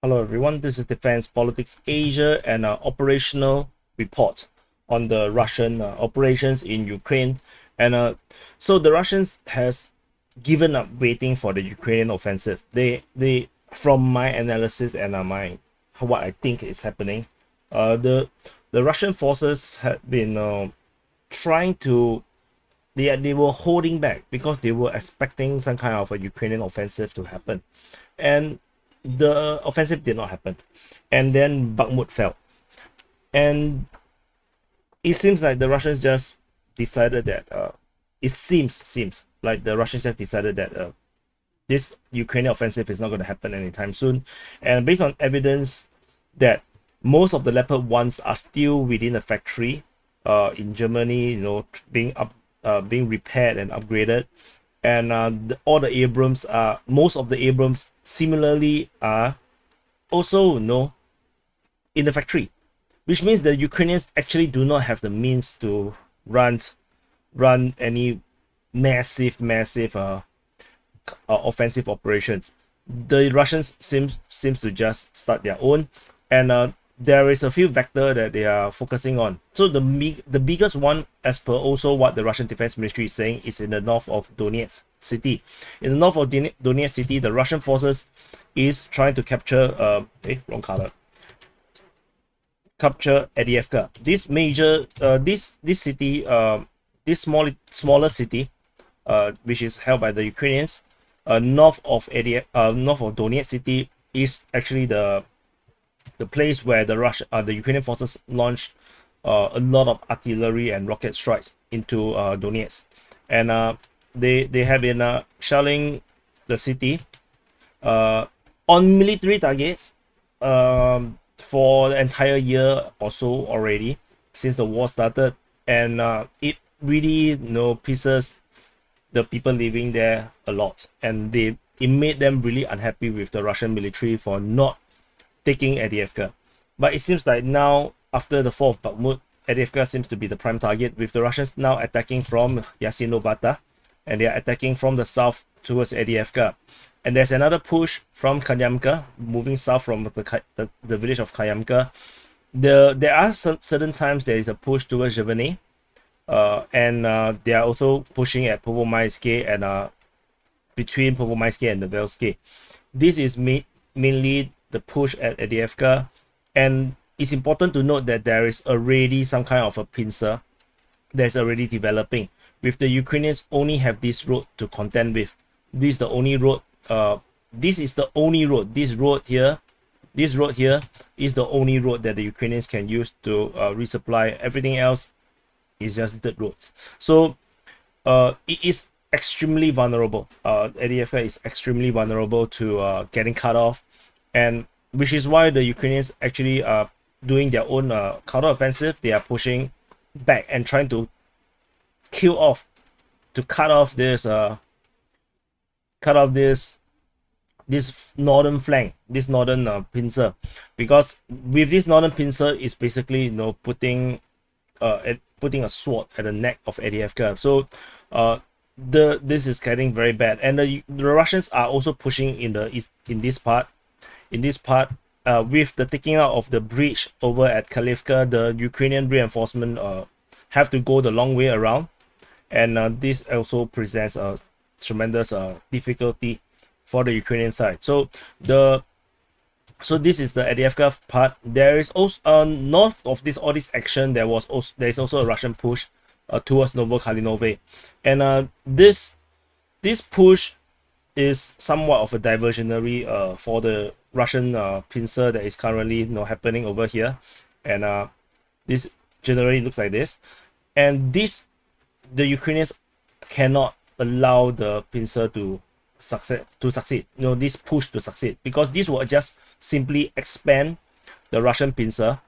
Hello everyone, this is Defense Politics Asia and an operational report on the Russian operations in Ukraine. And so the Russians has given up waiting for the Ukrainian offensive. They from my analysis and what I think is happening, the Russian forces had been trying to they were holding back because they were expecting some kind of a Ukrainian offensive to happen, and the offensive did not happen, and then Bakhmut fell, and it seems like the Russians just decided that it seems like the Russians just decided that this Ukrainian offensive is not going to happen anytime soon, and based on evidence that most of the Leopard ones are still within the factory in Germany, being repaired and upgraded, and all the Abrams are most of the Abrams similarly are also in the factory, which means the Ukrainians actually do not have the means to run any massive offensive operations. The Russians seems to just start their own, and there is a few vector that they are focusing on. So the biggest one, as per also what the Russian Defense Ministry is saying, is in the north of Donetsk city. In the north of Donetsk city, the Russian forces is trying to capture wrong color. Capture Avdiivka. This major this city, this smaller city, which is held by the Ukrainians, north of Donetsk city, is actually the place where the Ukrainian forces launched a lot of artillery and rocket strikes into Donetsk, and they have been shelling the city on military targets for the entire year or so already since the war started, and it really pisses the people living there a lot, and it made them really unhappy with the Russian military for not taking Avdiivka. But it seems like now, after the fall of Bakhmut, Avdiivka seems to be the prime target, with the Russians now attacking from Yasinovata, and they are attacking from the south towards Avdiivka. And there's another push from Kayamka, moving south from the village of Kayamka. There are some certain times there is a push towards Zheveny, and they are also pushing at Povomaysky and between Povomaysky and Novelsky. This is mainly the push at Avdiivka, and it's important to note that there is already some kind of a pincer that's already developing, with the Ukrainians only have this road to contend with. This is the only road. This is the only road. This road here is the only road that the Ukrainians can use to resupply. Everything else is just dirt roads. So it is extremely vulnerable. Avdiivka is extremely vulnerable to getting cut off, and which is why the Ukrainians actually are doing their own counter-offensive. They are pushing back and trying to cut off this northern flank, this northern pincer, because with this northern pincer is basically putting a sword at the neck of Avdiivka. So this is getting very bad, and the Russians are also pushing in this part. With the taking out of the bridge over at Khalivka, the Ukrainian reinforcement have to go the long way around, and this also presents a tremendous difficulty for the Ukrainian side. So this is the Avdiivka part. There is also north of all this action, there is also a Russian push towards Novokalinove, and this push is somewhat of a diversionary for the Russian pincer that is currently happening over here, and this generally looks like this, and the Ukrainians cannot allow the pincer to succeed, this push to succeed, because this will just simply expand the Russian pincer.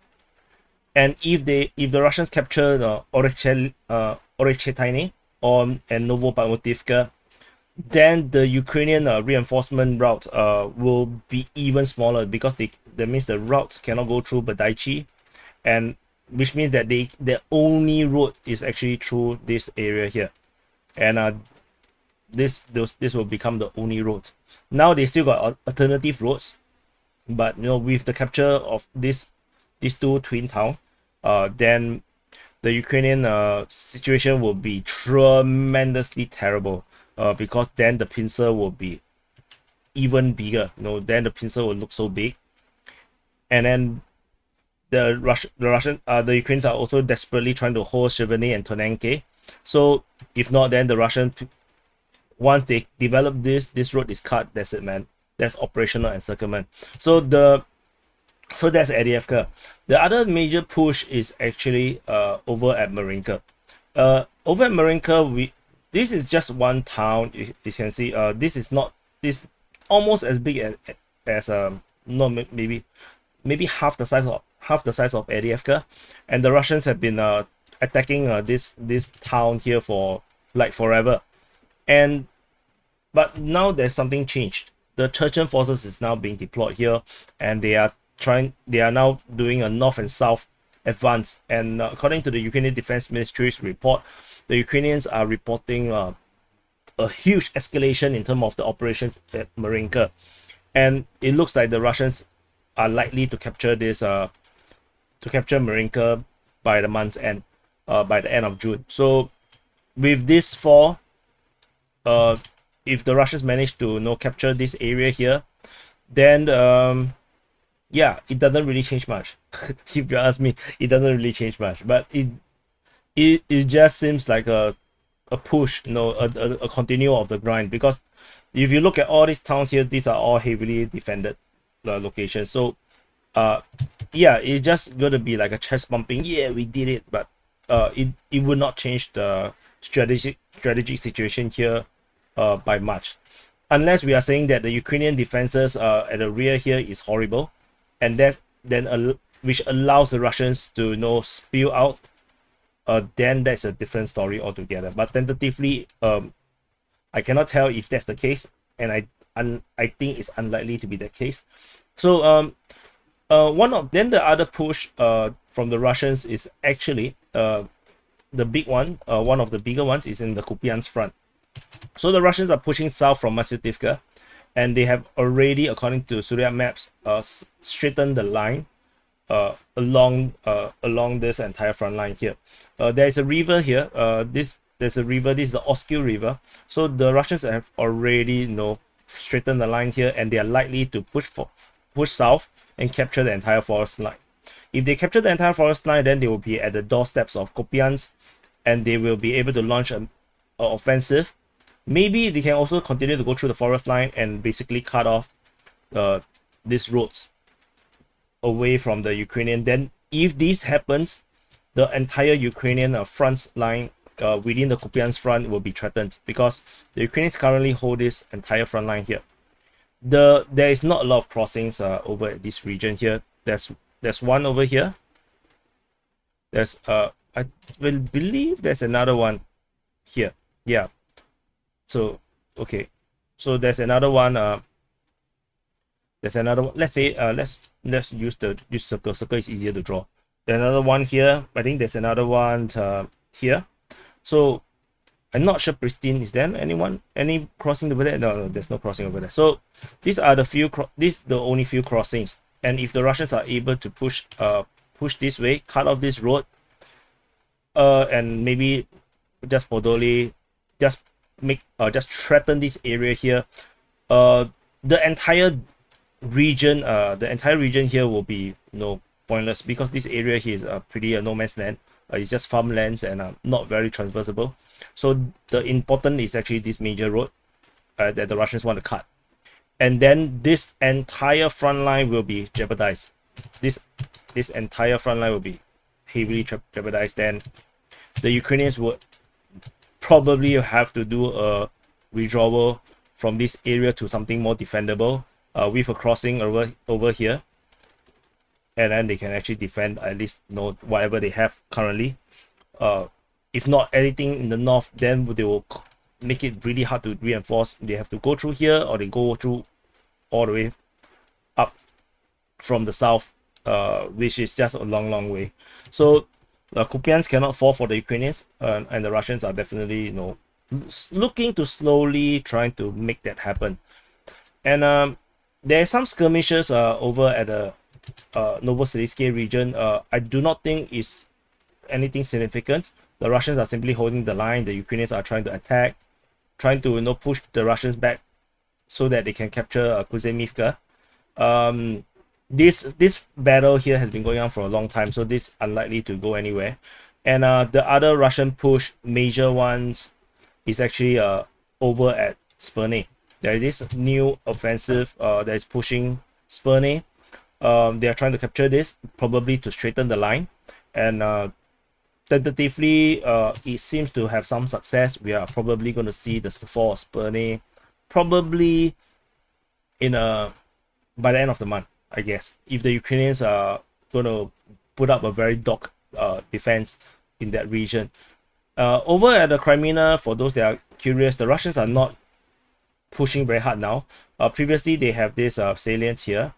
And if the Russians capture the Orechetine and Novobakhmutivka, then the Ukrainian reinforcement route will be even smaller, because that means the route cannot go through Badaichi, and which means that the only road is actually through this area here, and this will become the only road. Now they still got alternative roads, But with the capture of these two twin towns, then the Ukrainian situation will be tremendously terrible. Because then the pincer will be even bigger. Then the pincer will look so big, and then the Ukrainians are also desperately trying to hold Sheveny and Tonenke. So if not, then the Russian, once they develop this road is cut. That's it, man. That's operational encirclement. So that's Avdiivka. The other major push is actually over at Marinka. Over at Marinka, this is just one town. You can see this is not this almost as big as no, maybe half the size of Avdiivka, and the Russians have been attacking this town here for like forever. But now there's something changed. The Chechen forces is now being deployed here, and they are now doing a north and south advance. And according to the Ukrainian Defense Ministry's report, the Ukrainians are reporting a huge escalation in terms of the operations at Marinka, and it looks like the Russians are likely to capture Marinka by the month's end, by the end of June. So with this fall, if the Russians manage to capture this area here, then yeah, it doesn't really change much. If you ask me, it doesn't really change much, but it just seems like a push, a continue of the grind. Because if you look at all these towns here, these are all heavily defended locations. So yeah, it's just gonna be like a chest bumping. Yeah, we did it, but it would not change the strategic situation here by much, unless we are saying that the Ukrainian defenses at the rear here is horrible, and which allows the Russians to spill out. Then that's a different story altogether. But tentatively, I cannot tell if that's the case, and I think it's unlikely to be the case. So the other push from the Russians is actually the big one. One of the bigger ones is in the Kupiansk front. So the Russians are pushing south from Masytivka, and they have already, according to Surya maps, straightened the line along this entire front line here. There is a river here. There's a river. This is the Oskil River. So the Russians have already straightened the line here, and they are likely to push south and capture the entire forest line. If they capture the entire forest line, then they will be at the doorsteps of Kupiansk, and they will be able to launch an offensive. Maybe they can also continue to go through the forest line and basically cut off these roads away from the Ukrainian. Then if this happens, the entire Ukrainian front line within the Kupiansk front will be threatened, because the Ukrainians currently hold this entire front line here. There is not a lot of crossings over this region here. There's one over here. There's I will believe there's another one here. Yeah. So okay. So there's another one. There's another one. Let's say let's use this circle. Circle is easier to draw. There's another one here. I think there's another one here. So I'm not sure, Pristine, is there any crossing over there? No, there's no crossing over there. So these are the only few crossings. And if the Russians are able to push this way, cut off this road, and maybe just Podoli, just threaten this area here, the entire region here will be pointless, because this area here is pretty no man's land. It's just farmlands and not very traversable. So the important is actually this major road that the Russians want to cut, and then this entire front line will be jeopardized. This entire front line will be heavily jeopardized. Then the Ukrainians would probably have to do a withdrawal from this area to something more defendable, with a crossing over here, and then they can actually defend at least whatever they have currently. If not anything in the north, then they will make it really hard to reinforce. They have to go through here, or they go through all the way up from the south, which is just a long way. So Kupiansk cannot fall for the Ukrainians, and the Russians are definitely looking to slowly trying to make that happen. And there are some skirmishes over at the Novosibirsk region. I do not think is anything significant. The Russians are simply holding the line. The Ukrainians are trying to attack, trying to push the Russians back so that they can capture Kuzemivka. This battle here has been going on for a long time, so this is unlikely to go anywhere. And the other Russian push, major ones, is actually over at Sperne. There is this new offensive that is pushing Sperne. They are trying to capture this, probably to straighten the line. And tentatively, it seems to have some success. We are probably going to see the fall of Sperne probably by the end of the month, I guess, if the Ukrainians are going to put up a very dogged defense in that region. Over at the Crimea, for those that are curious, the Russians are not pushing very hard now. Previously, they have this salient here.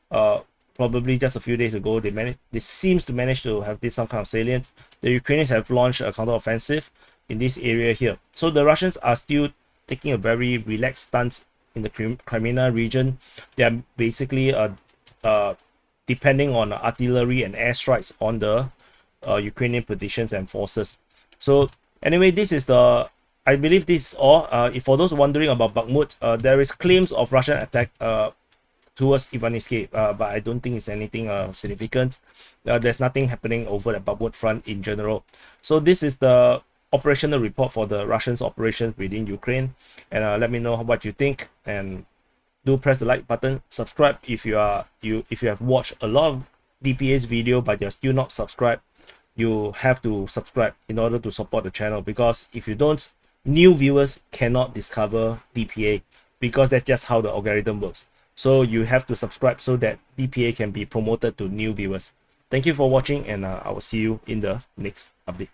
Probably just a few days ago, they seems to manage to have this some kind of salient. The Ukrainians have launched a counteroffensive in this area here. So the Russians are still taking a very relaxed stance in the Crimea region. They are basically depending on artillery and airstrikes on the Ukrainian positions and forces. So anyway, this is I believe this is all. For those wondering about Bakhmut, there is claims of Russian attack towards Ivaniski, but I don't think it's anything significant. There's nothing happening over the Bakhmut front in general. So this is the operational report for the Russians' operations within Ukraine, and let me know what you think, and do press the like button, subscribe if you have watched a lot of DPA's video but you're still not subscribed. You have to subscribe in order to support the channel, because if you don't, new viewers cannot discover DPA, because that's just how the algorithm works. So you have to subscribe so that DPA can be promoted to new viewers. Thank you for watching, and I will see you in the next update.